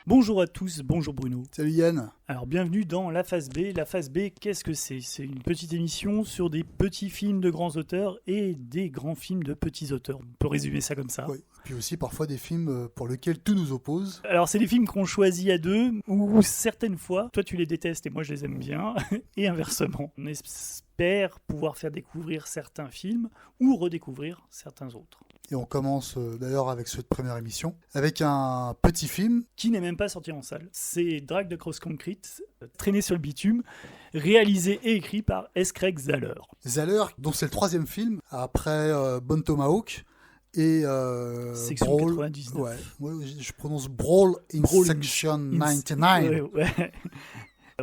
Bonjour à tous, bonjour Bruno. Salut Yann. Alors bienvenue dans La Phase B. La Phase B, qu'est-ce que c'est ? C'est une petite émission sur des petits films de grands auteurs et des grands films de petits auteurs. On peut résumer ça comme ça. Oui. Puis aussi parfois des films pour lesquels tout nous oppose. Alors c'est des films qu'on choisit à deux, ou certaines fois, toi tu les détestes et moi je les aime bien, et inversement. On espère pouvoir faire découvrir certains films ou redécouvrir certains autres. Et on commence d'ailleurs avec cette première émission, avec un petit film. Qui n'est même pas sorti en salle. C'est Drag de Cross Concrete, traîné sur le bitume, réalisé et écrit par S. Craig Zahler. Zahler, dont c'est le troisième film, après Bon Tomahawk et Section Brawl. 99. Ouais, je prononce Brawl in Section 99.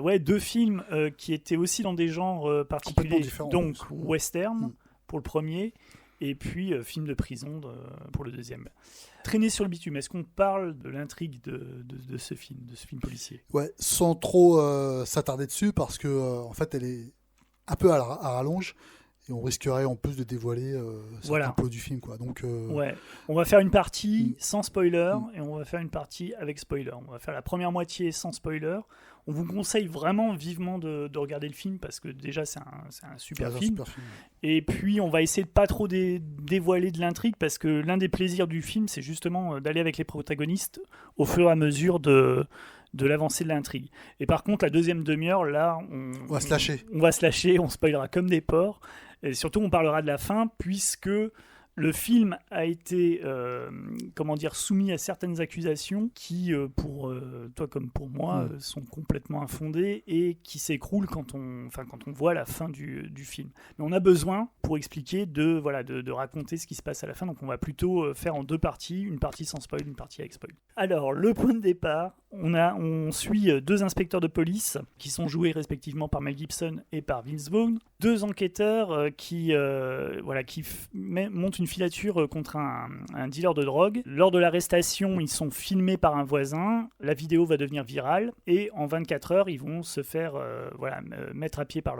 Ouais, deux films qui étaient aussi dans des genres particuliers. Donc western pour le premier, et puis film de prison pour le deuxième. Traîné sur le bitume, est-ce qu'on parle de l'intrigue de ce film policier ? Ouais, sans trop s'attarder dessus, parce que en fait elle est un peu à rallonge. Et on risquerait en plus de dévoiler certains plots du film, quoi. Donc, ouais, on va faire une partie sans spoiler et on va faire une partie avec spoiler. On va faire la première moitié sans spoiler. On vous conseille vraiment vivement de regarder le film parce que déjà c'est un super film. Et puis on va essayer de pas trop dévoiler de l'intrigue parce que l'un des plaisirs du film c'est justement d'aller avec les protagonistes au fur et à mesure de l'avancée de l'intrigue. Et par contre la deuxième demi-heure là on va se lâcher, on spoilera comme des porcs. Et surtout, on parlera de la fin, puisque le film a été soumis à certaines accusations qui, pour toi comme pour moi, sont complètement infondées et qui s'écroulent quand on voit la fin du film. Mais on a besoin, pour expliquer, de raconter ce qui se passe à la fin. Donc on va plutôt faire en deux parties, une partie sans spoil, une partie avec spoil. Alors, le point de départ, on suit deux inspecteurs de police qui sont joués respectivement par Mel Gibson et par Vince Vaughn. Deux enquêteurs qui montent une filature contre un dealer de drogue. Lors de l'arrestation, ils sont filmés par un voisin. La vidéo va devenir virale et en 24 heures, ils vont se faire mettre à pied par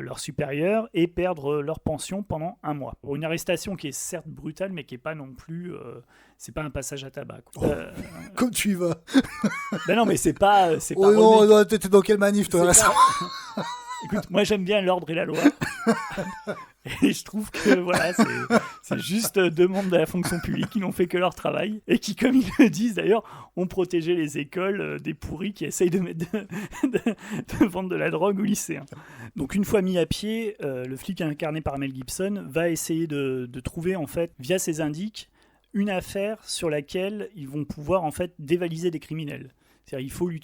leur supérieur et perdre leur pension pendant un mois. Une arrestation qui est certes brutale, mais qui n'est pas non plus... c'est pas un passage à tabac. Comme tu y vas. Ben non, mais c'est pas. Non, t'es dans quelle manif, toi? Écoute, moi j'aime bien l'ordre et la loi. Et je trouve que c'est juste deux membres de la fonction publique qui n'ont fait que leur travail et qui, comme ils le disent d'ailleurs, ont protégé les écoles des pourris qui essayent de vendre de la drogue aux lycéens. Donc une fois mis à pied, le flic incarné par Mel Gibson va essayer de trouver en fait, via ses indices, une affaire sur laquelle ils vont pouvoir en fait dévaliser des criminels. C'est-à-dire il faut lui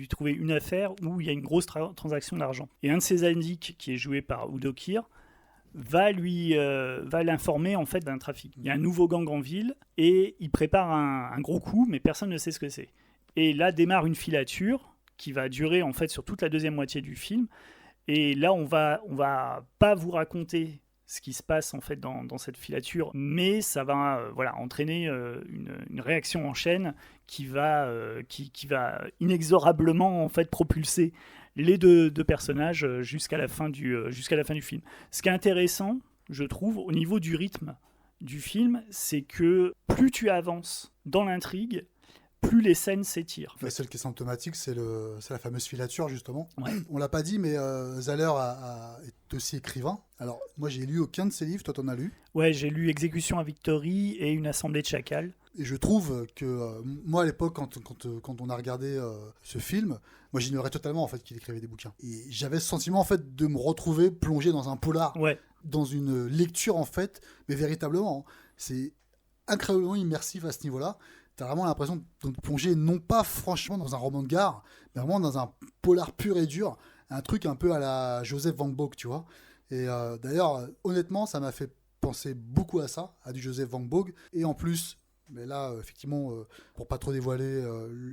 trouver une affaire où il y a une grosse transaction d'argent. Et un de ses indices, qui est joué par Udo Kier, va l'informer en fait d'un trafic. Il y a un nouveau gang en ville et il prépare un gros coup, mais personne ne sait ce que c'est. Et là démarre une filature qui va durer en fait sur toute la deuxième moitié du film. Et là on va pas vous raconter ce qui se passe en fait dans cette filature, mais ça va entraîner une réaction en chaîne qui va inexorablement en fait propulser les deux personnages jusqu'à la fin du film. Ce qui est intéressant, je trouve, au niveau du rythme du film, c'est que plus tu avances dans l'intrigue, plus les scènes s'étirent. Celle qui est symptomatique, c'est la fameuse filature, justement. Ouais. On l'a pas dit, mais Zahler est aussi écrivain. Alors, moi, j'ai lu aucun de ses livres. Toi, t'en as lu ? Ouais, j'ai lu Exécution à Victory et Une assemblée de chacals. Et je trouve que, moi, à l'époque, quand on a regardé ce film, moi, j'ignorais totalement, en fait, qu'il écrivait des bouquins. Et j'avais ce sentiment, en fait, de me retrouver plongé dans un polar, dans une lecture, en fait, mais véritablement. C'est incroyablement immersif à ce niveau-là. T'as vraiment l'impression de te plonger non pas franchement dans un roman de gare, mais vraiment dans un polar pur et dur, un truc un peu à la Joseph Van Vogt, tu vois. Et d'ailleurs, honnêtement, ça m'a fait penser beaucoup à ça, à du Joseph Van Vogt. Et en plus, mais là, effectivement, pour pas trop dévoiler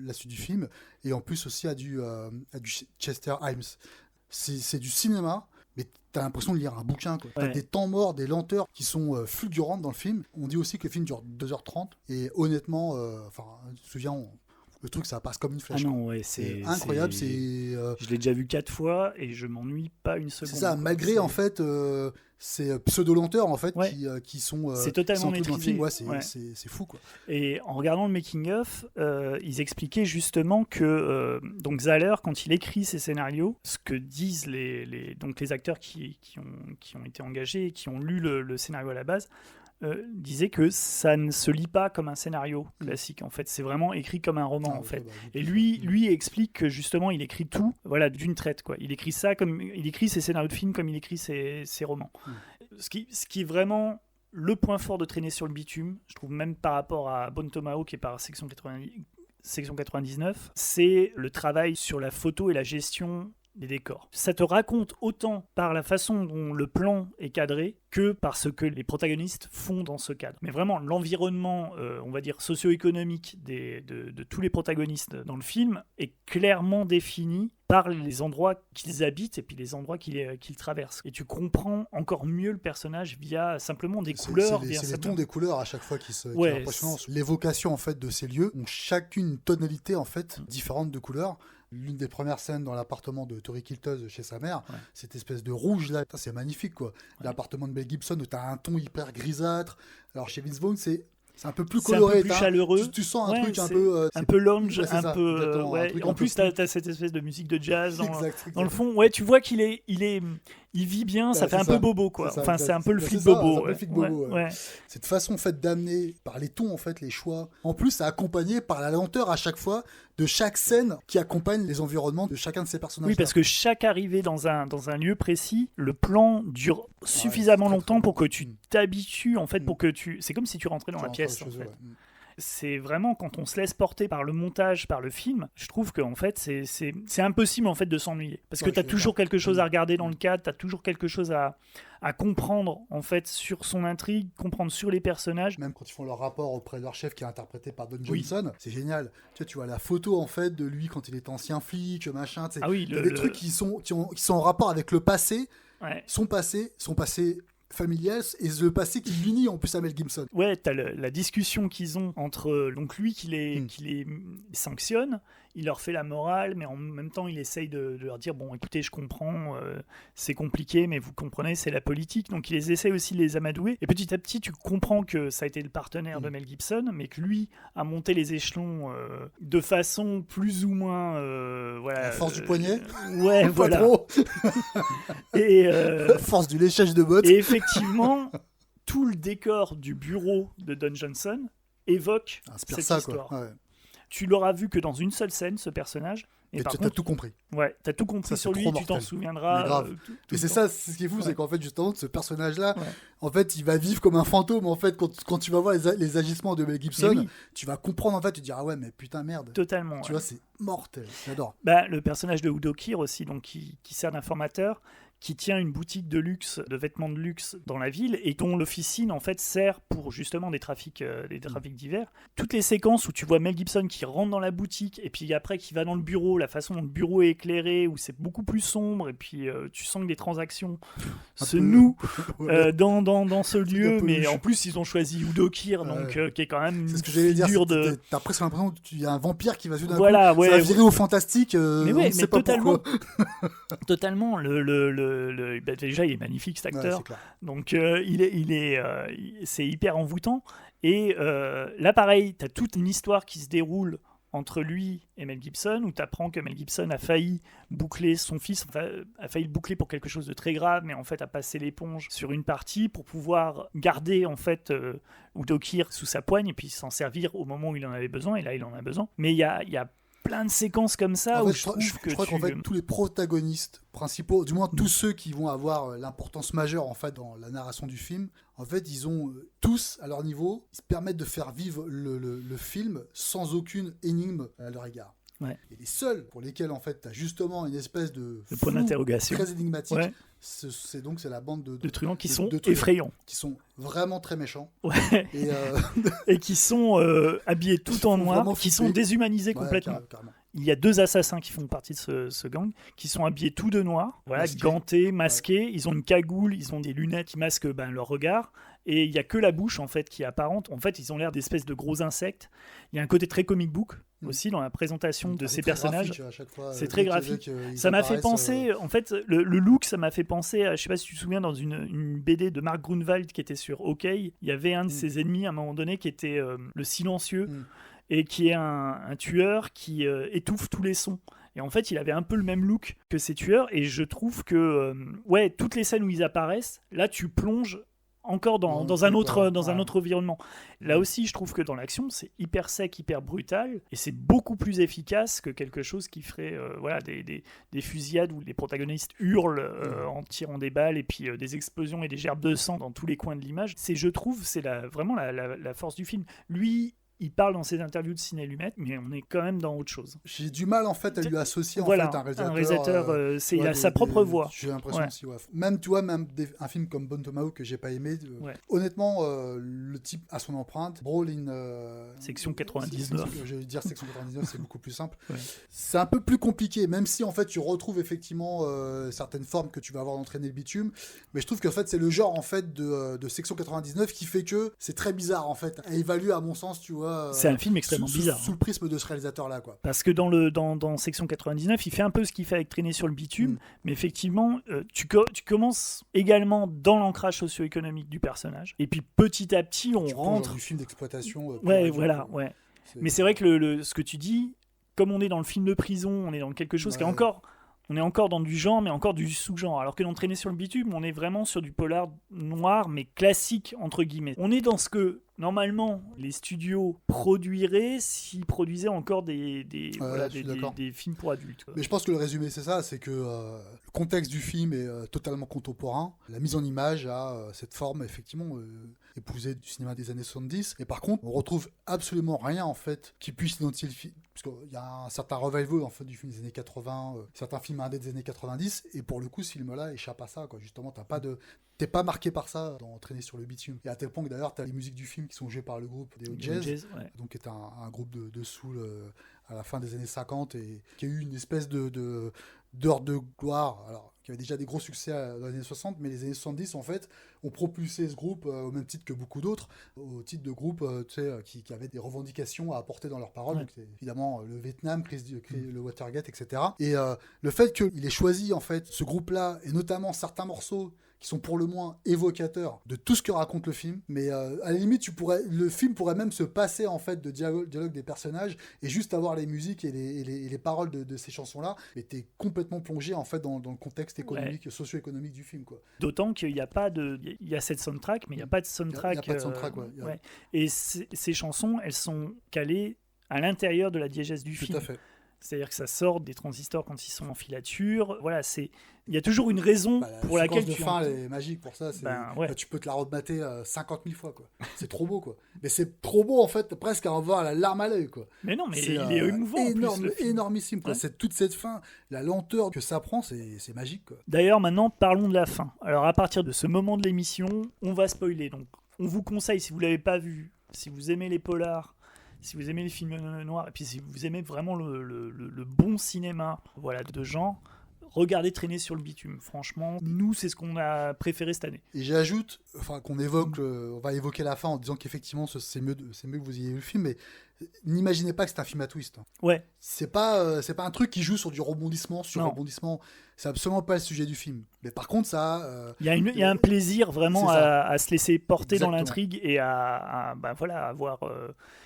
la suite du film, et en plus aussi à du Chester Himes. C'est du cinéma, mais t'as l'impression de lire un bouquin, quoi. T'as des temps morts, des lenteurs qui sont fulgurantes dans le film. On dit aussi que le film dure 2h30, et honnêtement, je me souviens, le truc ça passe comme une flèche. Ah non, ouais, c'est incroyable. Je l'ai déjà vu 4 fois et je m'ennuie pas une seconde. C'est ça, malgré en fait ces pseudo-lenteurs en fait qui sont c'est totalement maîtrisé. C'est fou quoi. Et en regardant le making of, ils expliquaient justement que donc Zahler, quand il écrit ses scénarios, ce que disent les acteurs qui ont été engagés et qui ont lu le scénario à la base, disait que ça ne se lit pas comme un scénario classique. En fait, c'est vraiment écrit comme un roman en fait. Et lui explique que justement, il écrit tout, voilà, d'une traite quoi. Il écrit ses scénarios de films comme il écrit ses romans. Ce qui est vraiment le point fort de Traîner sur le bitume, je trouve, même par rapport à Bone Tomahawk et par Section 99, c'est le travail sur la photo et la gestion des décors. Ça te raconte autant par la façon dont le plan est cadré que par ce que les protagonistes font dans ce cadre. Mais vraiment, l'environnement, on va dire, socio-économique de tous les protagonistes dans le film est clairement défini par les endroits qu'ils habitent et puis les endroits qu'ils traversent. Et tu comprends encore mieux le personnage via simplement des couleurs. C'est les tons des couleurs à chaque fois qui sont impressionnants. L'évocation en fait de ces lieux ont chacune une tonalité en fait différente de couleurs. L'une des premières scènes dans l'appartement de Tori Kiltos chez sa mère, cette espèce de rouge là, c'est magnifique quoi. L'appartement de Mel Gibson où t'as un ton hyper grisâtre. Alors chez Vince Vaughn c'est un peu plus coloré, un peu plus chaleureux. Tu sens un truc un peu lounge, un peu. En plus, t'as cette espèce de musique de jazz dans le fond. Ouais, tu vois il vit bien, ça fait un peu bobo quoi. Enfin, c'est un peu le flic bobo. Cette façon en fait d'amener par les tons en fait les choix. En plus, c'est accompagné par la lenteur à chaque fois de chaque scène qui accompagne les environnements de chacun de ces personnages. Oui, parce que chaque arrivée dans un lieu précis, le plan dure suffisamment longtemps pour que tu t'habitues en fait, pour que c'est comme si tu rentrais dans la pièce en fait. C'est vraiment quand on se laisse porter par le montage, par le film, je trouve qu'en fait c'est impossible en fait de s'ennuyer parce que tu as toujours quelque chose à regarder dans le cadre, tu as toujours quelque chose à comprendre en fait sur son intrigue, comprendre sur les personnages. Même quand ils font leur rapport auprès de leur chef qui est interprété par Don Johnson, c'est génial. Tu vois la photo en fait de lui quand il était ancien flic, machin. Les trucs qui sont en rapport avec le passé, son passé familial et le passé qui l'unit en plus à Mel Gibson. Ouais, t'as la discussion qu'ils ont entre donc lui qui les sanctionne, il leur fait la morale, mais en même temps il essaye de leur dire bon écoutez je comprends, c'est compliqué mais vous comprenez c'est la politique, donc il essaie aussi de les amadouer et petit à petit tu comprends que ça a été le partenaire de Mel Gibson mais que lui a monté les échelons de façon plus ou moins la force du poignet voilà trop. Et la force du léchage de bottes. Et effectivement tout le décor du bureau de Don Johnson évoque cette histoire quoi. Tu l'auras vu que dans une seule scène, ce personnage. Et tu as tout compris. Ouais, tu as tout compris sur lui, tu t'en souviendras. Et c'est ça, ce qui est fou, c'est qu'en fait, justement, ce personnage-là, en fait, il va vivre comme un fantôme. En fait, quand tu vas voir les agissements de Mel Gibson, tu vas comprendre, en fait, tu te dis, ah ouais, mais putain, merde. Totalement. Tu vois, c'est mortel. J'adore. Le personnage de Udo Kier aussi, donc, qui sert d'informateur, qui tient une boutique de luxe, de vêtements de luxe dans la ville et dont l'officine en fait sert pour justement des trafics divers. Toutes les séquences où tu vois Mel Gibson qui rentre dans la boutique et puis après qui va dans le bureau, la façon dont le bureau est éclairé, où c'est beaucoup plus sombre et puis tu sens que les transactions se nouent dans ce lieu, mais en plus ils ont choisi Udo Kier, donc qui est quand même une figure de... T'as presque l'impression qu'il y a un vampire qui va jouer d'un coup, ça va virer au fantastique, mais sait pas totalement, pourquoi. Totalement, déjà il est magnifique cet acteur, donc c'est hyper envoûtant et là pareil t'as toute une histoire qui se déroule entre lui et Mel Gibson où t'apprends que Mel Gibson a failli boucler son fils, a failli le boucler pour quelque chose de très grave mais en fait a passé l'éponge sur une partie pour pouvoir garder en fait Udo Kier sous sa poigne et puis s'en servir au moment où il en avait besoin et là il en a besoin, mais il y a plein de séquences comme ça où je crois qu'en fait tous les protagonistes principaux, du moins tous ceux qui vont avoir l'importance majeure en fait dans la narration du film, en fait ils ont tous à leur niveau, ils se permettent de faire vivre le film sans aucune énigme à leur égard. Et les seuls pour lesquels en fait t'as justement une espèce de point d'interrogation très énigmatique, c'est la bande de truands qui sont effrayants, qui sont vraiment très méchants et qui sont habillés tout en noir, qui sont déshumanisés complètement. il y a 2 assassins qui font partie de ce gang, qui sont habillés tout de noir, gantés, masqués, ils ont une cagoule, ils ont des lunettes qui masquent leur regard, et il n'y a que la bouche en fait qui est apparente. En fait, ils ont l'air d'espèces de gros insectes. Il y a un côté très comic book aussi dans la présentation de ces personnages. C'est très graphique. Ça m'a fait penser, en fait, le look, ça m'a fait penser à, je sais pas si tu te souviens, dans une BD de Mark Grunwald qui était sur OK, il y avait un de ses ennemis à un moment donné qui était le silencieux, et qui est un tueur qui étouffe tous les sons. Et en fait, il avait un peu le même look que ces tueurs, et je trouve que toutes les scènes où ils apparaissent, là, tu plonges encore dans un autre environnement. Là aussi, je trouve que dans l'action, c'est hyper sec, hyper brutal, et c'est beaucoup plus efficace que quelque chose qui ferait des fusillades où les protagonistes hurlent en tirant des balles, et puis des explosions et des gerbes de sang dans tous les coins de l'image. Je trouve, c'est vraiment la force du film. Lui, il parle dans ses interviews de Ciné Lumet, mais on est quand même dans autre chose. J'ai du mal en fait à lui associer un réalisateur. Il a sa propre voix. J'ai l'impression aussi. Ouais. Même tu vois, un film comme Bon Tomahawk que j'ai pas aimé. Honnêtement, le type a son empreinte. Brawl in Section 99. Je vais dire Section 99, c'est beaucoup plus simple. Ouais. C'est un peu plus compliqué, même si en fait tu retrouves effectivement certaines formes que tu vas avoir d'entraîner le bitume. Mais je trouve qu'en fait c'est le genre en fait de Section 99 qui fait que c'est très bizarre en fait à évaluer à mon sens, tu vois. C'est un film extrêmement bizarre. Sous le prisme de ce réalisateur-là, quoi. Parce que dans Section 99, il fait un peu ce qu'il fait avec Traîner sur le bitume, mais effectivement, tu commences également dans l'ancrage socio-économique du personnage, et puis petit à petit, on rentre... du film d'exploitation. Mais c'est vrai que ce que tu dis, comme on est dans le film de prison, on est dans quelque chose qui est encore... On est encore dans du genre, mais encore du sous-genre. Alors que dans Traîner sur le bitume, on est vraiment sur du polar noir, mais classique, entre guillemets. On est dans ce que, normalement, les studios produiraient s'ils produisaient encore des films pour adultes. Mais je pense que le résumé, c'est ça, c'est que le contexte du film est totalement contemporain. La mise en image a cette forme, effectivement, épousée du cinéma des années 70. Et par contre, on retrouve absolument rien, en fait, qui puisse identifier le film. Parce qu'il y a un certain revival en fait, du film des années 80, certains films indés des années 90, et pour le coup, ce film-là échappe à ça, quoi. Justement, t'es pas marqué par ça dans Traîner sur le bitume. Et à tel point que d'ailleurs, t'as les musiques du film qui sont jouées par le groupe des Jazz, donc qui est un groupe de soul à la fin des années 50, et qui a eu une espèce d'heure de gloire, alors qui avait déjà des gros succès dans les années 60, mais les années 70 en fait ont propulsé ce groupe au même titre que beaucoup d'autres, au titre de groupe qui avaient des revendications à apporter dans leurs paroles. Donc, évidemment le Vietnam, le Watergate, etc. Et le fait qu'il ait choisi en fait ce groupe-là, et notamment certains morceaux qui sont pour le moins évocateurs de tout ce que raconte le film, mais à la limite le film pourrait même se passer en fait de dialogue des personnages et juste avoir les musiques et les paroles de ces chansons-là, mais t'es complètement plongé en fait dans le contexte économique, socio-économique du film, quoi. D'autant qu'il n'y a pas il y a cette soundtrack, mais il n'y a pas de soundtrack. Il y a pas de soundtrack, Et ces chansons, elles sont calées à l'intérieur de la diégèse du film. Tout à fait. C'est-à-dire que ça sort des transistors quand ils sont en filature. Voilà, il y a toujours une raison pour laquelle tu... La séquence de fin, elle est magique pour ça. Tu peux te la remater 50 000 fois, quoi. C'est trop beau, quoi. Mais c'est trop beau, en fait, presque à avoir la larme à l'œil, quoi. Mais non, mais il est émouvant. Énormissime, quoi. C'est toute cette fin, la lenteur que ça prend, c'est magique, quoi. D'ailleurs, maintenant, parlons de la fin. Alors, à partir de ce moment de l'émission, on va spoiler. Donc, on vous conseille, si vous ne l'avez pas vu, si vous aimez les polars, si vous aimez les films noirs, et puis si vous aimez vraiment le bon cinéma, voilà, de genre, regardez Traîner sur le bitume. Franchement, nous, c'est ce qu'on a préféré cette année. Et j'ajoute, qu'on évoque, on va évoquer la fin en disant qu'effectivement, c'est mieux que vous ayez vu le film, mais n'imaginez pas que c'est un film à twist. Ouais. C'est pas un truc qui joue sur du rebondissement, rebondissement. C'est absolument pas le sujet du film. Mais par contre, ça... Il y a un plaisir vraiment à se laisser porter dans l'intrigue et à avoir...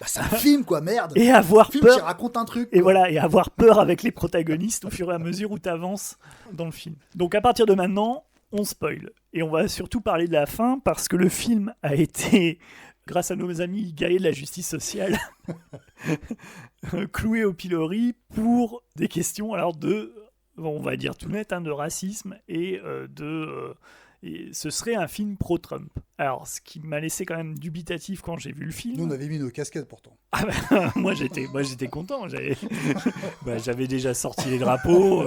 c'est un film, quoi, merde. Et avoir film peur. Qui raconte un truc. Et voilà, et avoir peur avec les protagonistes au fur et à mesure où tu avances dans le film. Donc à partir de maintenant, on spoil. Et on va surtout parler de la fin parce que le film a été... grâce à nos amis Gaé de la justice sociale, cloué au pilori pour des questions on va dire tout net, de racisme et ce serait un film pro-Trump. Alors, ce qui m'a laissé quand même dubitatif quand j'ai vu le film. Nous, on avait mis nos casquettes pourtant. Moi, j'étais content. J'avais déjà sorti les drapeaux,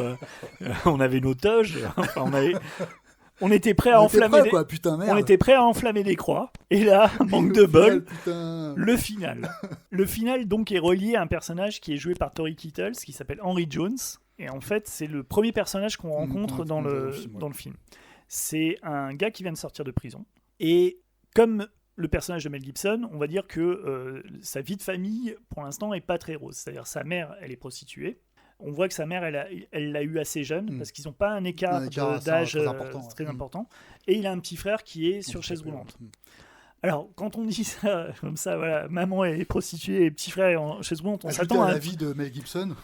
on avait nos toges, On était prêt à enflammer on était prêt à enflammer des croix. Et là, manque de bol, le final. Le final donc est relié à un personnage qui est joué par Tory Kittles, qui s'appelle Henry Jones. Et en fait, c'est le premier personnage qu'on rencontre dans le film. C'est un gars qui vient de sortir de prison. Et comme le personnage de Mel Gibson, on va dire que sa vie de famille, pour l'instant, n'est pas très rose. C'est-à-dire sa mère, elle est prostituée. On voit que sa mère, elle l'a eu assez jeune, parce qu'ils n'ont pas un écart d'âge très important. Et il a un petit frère qui est sur chaise roulante. Alors, quand on dit ça, comme ça, voilà, maman est prostituée et petit frère est en chaise roulante, on s'attend à la vie de Mel Gibson.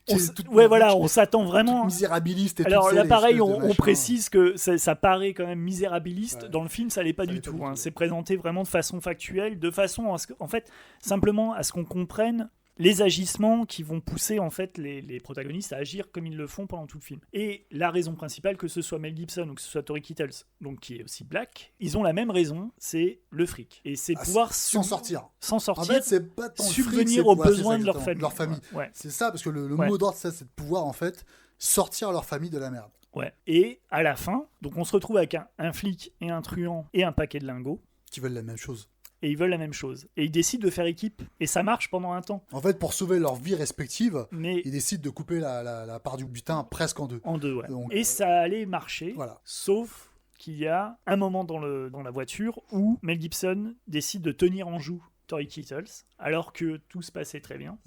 On s'attend vraiment. Misérabiliste. Alors là, pareil, on précise que ça paraît quand même misérabiliste. Ouais. Dans le film, ça l'est pas du tout. C'est présenté vraiment de façon factuelle, de façon à ce que, en fait, simplement à ce qu'on comprenne les agissements qui vont pousser en fait les protagonistes à agir comme ils le font pendant tout le film. Et la raison principale, que ce soit Mel Gibson ou que ce soit Tory Kittles, donc qui est aussi black, ils ont la même raison, c'est le fric. Et c'est pouvoir s'en sortir. En fait, c'est pas tant subvenir aux besoins de leur famille. Ouais. C'est ça, parce que le mot d'ordre, c'est de pouvoir en fait sortir leur famille de la merde. Ouais. Et à la fin, donc on se retrouve avec un flic et un truand et un paquet de lingots. Qui veulent la même chose. Et ils veulent la même chose. Et ils décident de faire équipe. Et ça marche pendant un temps. En fait, pour sauver leur vie respective, ils décident de couper la part du butin presque en deux. En deux, ouais. Donc, et ça allait marcher, sauf qu'il y a un moment dans la voiture où Mel Gibson décide de tenir en joue Tory Kittles, alors que tout se passait très bien.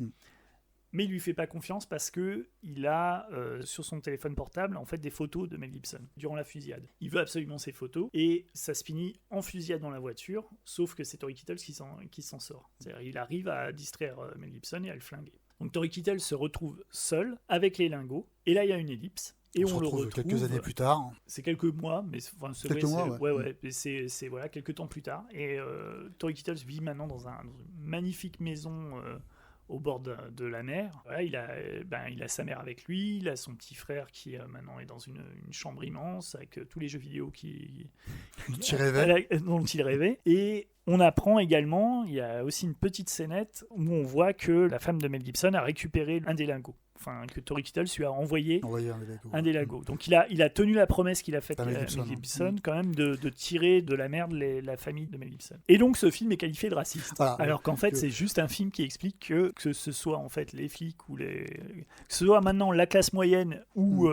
Mais il lui fait pas confiance parce que il a sur son téléphone portable en fait des photos de Mel Gibson durant la fusillade. Il veut absolument ces photos et ça se finit en fusillade dans la voiture, sauf que c'est Tory Kittles qui s'en sort. C'est-à-dire il arrive à distraire Mel Gibson et à le flinguer. Donc Tory Kittles se retrouve seul avec les lingots et là il y a une ellipse. Et on le retrouve quelques années plus tard. C'est quelques mois, mais c'est quelques temps plus tard. Et Tory Kittles vit maintenant dans une magnifique maison au bord de la mer. Voilà, il a sa mère avec lui, il a son petit frère qui maintenant est dans une chambre immense avec tous les jeux vidéo dont il rêvait. Et on apprend également, il y a aussi une petite scénette où on voit que la femme de Mel Gibson a récupéré un des lingots. Enfin, que Tory Kittles lui a envoyé un des lingots. Donc il a tenu la promesse qu'il a faite à Mel Gibson quand même de tirer de la merde la famille de Mel Gibson. Et donc ce film est qualifié de raciste. Alors qu'en fait c'est juste un film qui explique que ce soit en fait les flics que ce soit maintenant la classe moyenne ou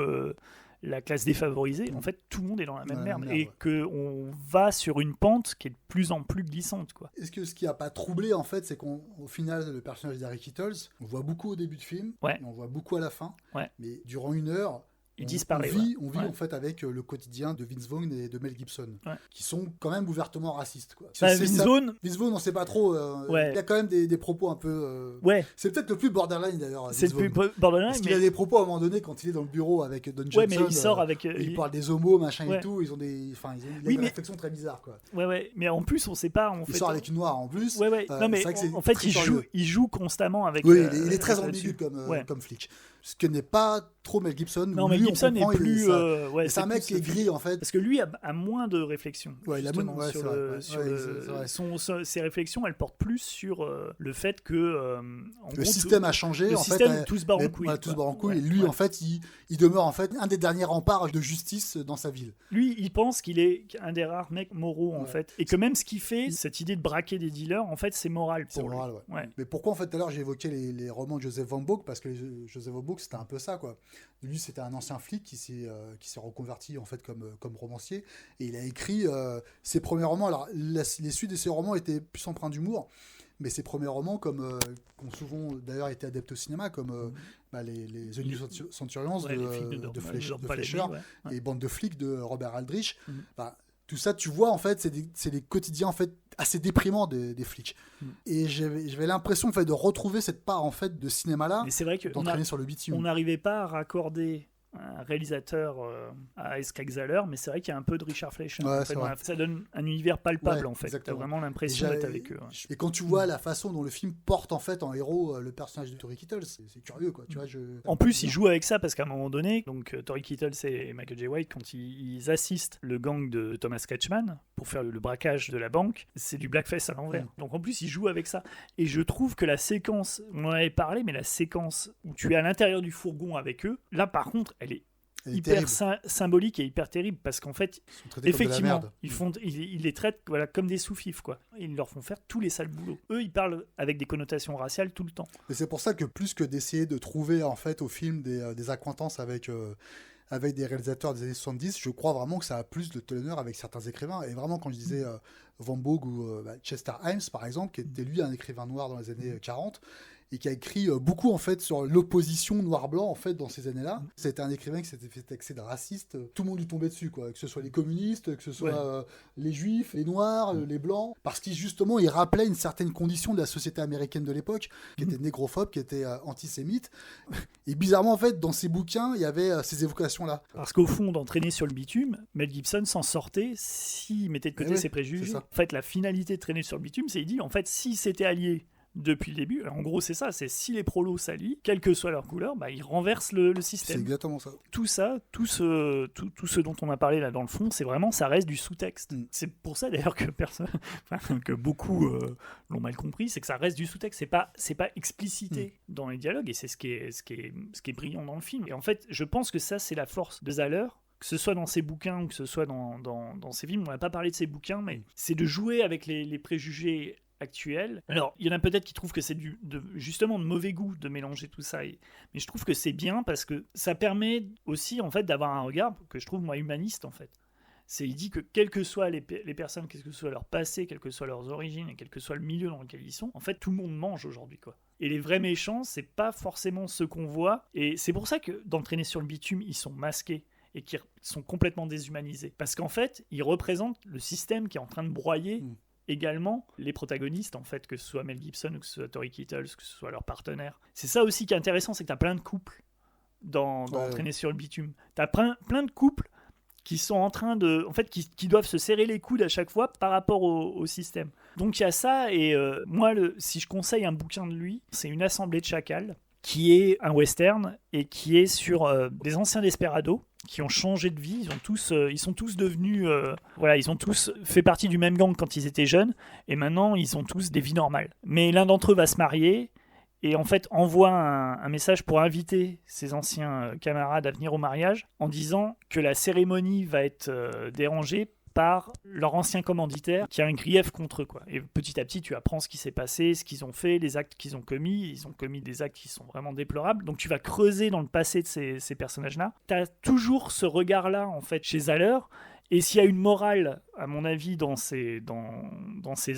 la classe défavorisée, en fait tout le monde est dans la même merde et qu'on va sur une pente qui est de plus en plus glissante, quoi. Est-ce que ce qui a pas troublé en fait, c'est qu'au final le personnage d'Harry Kittles, on voit beaucoup au début du film, et on voit beaucoup à la fin, mais durant une heure il disparaît. On vit en fait avec le quotidien de Vince Vaughn et de Mel Gibson, qui sont quand même ouvertement racistes, quoi. Vince Vaughn, on sait pas trop. Il y a quand même des propos un peu. C'est peut-être le plus borderline d'ailleurs. C'est le plus borderline. Parce qu'il a des propos à un moment donné quand il est dans le bureau avec Don Johnson. Mais il sort avec. Il parle des homos, machin et tout. Ils ont des réflexions très bizarres, quoi. Mais en plus on sait pas. Il sort avec une noire en plus. Non mais en fait il joue constamment avec. Oui, il est très ambigu comme flic. Ce que n'est pas trop Mel Gibson. Non, Mel Gibson est plus. C'est un mec qui est gris en fait. Parce que lui a moins de réflexion. Il a moins sur ses réflexions, elles portent plus sur le fait que. Le système a changé. Le système, tout se barre en couille. Et lui, en fait, il demeure en fait un des derniers remparts de justice dans sa ville. Lui, il pense qu'il est un des rares mecs moraux en fait. Et que même ce qu'il fait, cette idée de braquer des dealers, en fait, c'est moral pour lui. Mais pourquoi en fait tout à l'heure j'ai évoqué les romans de Joseph Van Vogt, parce que Joseph Van Vogt c'était un peu ça, quoi. Lui c'était un ancien flic qui s'est reconverti en fait comme romancier, et il a écrit ses premiers romans. Alors les suites de ses romans étaient plus empreints d'humour, mais ses premiers romans qui ont souvent d'ailleurs été adaptés au cinéma, comme les The New Centurions de Fleischer et Bande de flics de Robert Aldrich. Tout ça, tu vois, en fait, c'est des quotidiens en fait assez déprimants des flics. Et j'avais l'impression en fait de retrouver cette part en fait de cinéma-là. Mais c'est vrai que d'entraîner sur le bitume. On n'arrivait pas à raccorder un réalisateur à Eskagzaler, mais c'est vrai qu'il y a un peu de Richard Fleischer. Ça donne un univers palpable en fait. T'as vraiment l'impression d'être avec eux. Et quand tu vois la façon dont le film porte en fait en héros le personnage de Tory Kittles, c'est curieux, quoi. Tu vois, en plus, il joue avec ça parce qu'à un moment donné, donc Tory Kittles et Michael J. White, quand ils assistent le gang de Thomas Kretschmann pour faire le braquage de la banque, c'est du blackface à l'envers. Donc en plus, il joue avec ça. Et je trouve que la séquence, on en avait parlé, mais la séquence où tu es à l'intérieur du fourgon avec eux, là par contre, elle est hyper symbolique et hyper terrible parce qu'en fait, effectivement, ils les traitent comme des sous-fifs, quoi. Ils leur font faire tous les sales boulots. Eux, ils parlent avec des connotations raciales tout le temps. Et c'est pour ça que plus que d'essayer de trouver en fait au film des accointances avec des réalisateurs des années 70, je crois vraiment que ça a plus de teneur avec certains écrivains. Et vraiment, quand je disais Van Boog ou Chester Himes, par exemple, qui était lui un écrivain noir dans les années 40, et qui a écrit beaucoup en fait sur l'opposition noir-blanc en fait dans ces années-là. C'était un écrivain qui s'était fait taxer de raciste. Tout le monde lui tombait dessus, quoi. Que ce soit les communistes, que ce soit les juifs, les noirs, les blancs, parce qu'il justement il rappelait une certaine condition de la société américaine de l'époque, qui était négrophobe, qui était antisémite. Et bizarrement en fait dans ses bouquins il y avait ces évocations-là. Parce qu'au fond, d'Entraîner sur le bitume, Mel Gibson s'en sortait s'il mettait de côté ses préjugés. En fait, la finalité de Traîner sur le bitume, c'est il dit en fait si c'était allié depuis le début, en gros c'est ça, c'est si les prolos s'allient, quelle que soit leur couleur, ils renversent le système. C'est exactement ça. Tout ça, tout ce dont on a parlé là dans le fond, c'est vraiment, ça reste du sous-texte. C'est pour ça d'ailleurs que que beaucoup l'ont mal compris, c'est que ça reste du sous-texte, c'est pas explicité dans les dialogues, et c'est ce qui est brillant dans le film. Et en fait, je pense que ça c'est la force de Zahler, que ce soit dans ses bouquins ou que ce soit dans ses films. On n'a pas parlé de ses bouquins, mais c'est de jouer avec les préjugés actuel. Alors, il y en a peut-être qui trouvent que c'est justement de mauvais goût de mélanger tout ça, mais je trouve que c'est bien parce que ça permet aussi en fait d'avoir un regard que je trouve moi humaniste en fait. Il dit que quelles que soient les personnes, quel que soit leur passé, quelles que soient leurs origines et quel que soit le milieu dans lequel ils sont, en fait tout le monde mange aujourd'hui, quoi. Et les vrais méchants, c'est pas forcément ceux qu'on voit, et c'est pour ça que d'Entraîner sur le bitume, ils sont masqués et qui sont complètement déshumanisés, parce qu'en fait ils représentent le système qui est en train de broyer également les protagonistes, en fait, que ce soit Mel Gibson ou que ce soit Tori Kettles, que ce soit leur partenaire. C'est ça aussi qui est intéressant, c'est que tu as plein de couples dans Entraîner sur le bitume. Tu as plein de couples qui sont en train de... En fait, qui doivent se serrer les coudes à chaque fois par rapport au système. Donc il y a ça, et moi, si je conseille un bouquin de lui, c'est Une assemblée de chacals, qui est un western et qui est sur des anciens desperados qui ont changé de vie. Ils sont tous devenus ils ont tous fait partie du même gang quand ils étaient jeunes, et maintenant ils ont tous des vies normales, mais l'un d'entre eux va se marier et en fait envoie un message pour inviter ses anciens camarades à venir au mariage, en disant que la cérémonie va être dérangée par leur ancien commanditaire qui a un grief contre eux, quoi. Et petit à petit, tu apprends ce qui s'est passé, ce qu'ils ont fait, les actes qu'ils ont commis. Ils ont commis des actes qui sont vraiment déplorables. Donc tu vas creuser dans le passé de ces personnages-là. Tu as toujours ce regard-là, en fait, chez Zahler. Et s'il y a une morale, à mon avis, dans ses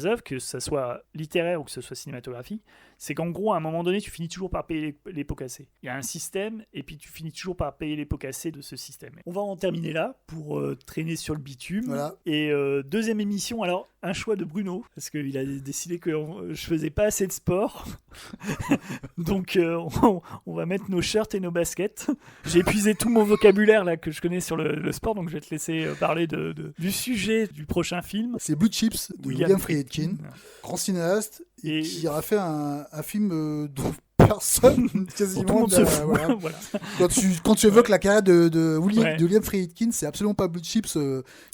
œuvres, que ce soit littéraire ou que ce soit cinématographique, c'est qu'en gros, à un moment donné, tu finis toujours par payer les pots cassés. Il y a un système, et puis tu finis toujours par payer les pots cassés de ce système. On va en terminer là, pour Traîner sur le bitume. Voilà. Et deuxième émission, alors, un choix de Bruno, parce qu'il a décidé que je faisais pas assez de sport. Donc, on va mettre nos shirts et nos baskets. J'ai épuisé tout mon vocabulaire là, que je connais sur le sport, donc je vais te laisser parler du sujet du prochain film. C'est Blue Chips de William Friedkin, grand cinéaste, et qui aura fait un film dont personne quasiment tout le monde se fout. Voilà. Quand tu évoques la carrière de William Friedkin, c'est absolument pas Blue Chips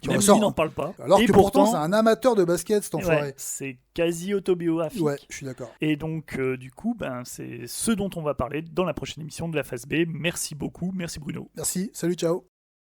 qui même ressort. Lui n'en parle pas. Alors que pourtant c'est un amateur de basket, cet enfoiré. C'est quasi autobiographique. Ouais, je suis d'accord. Et donc du coup, c'est ce dont on va parler dans la prochaine émission de la phase B. Merci beaucoup, merci Bruno. Merci, salut, ciao.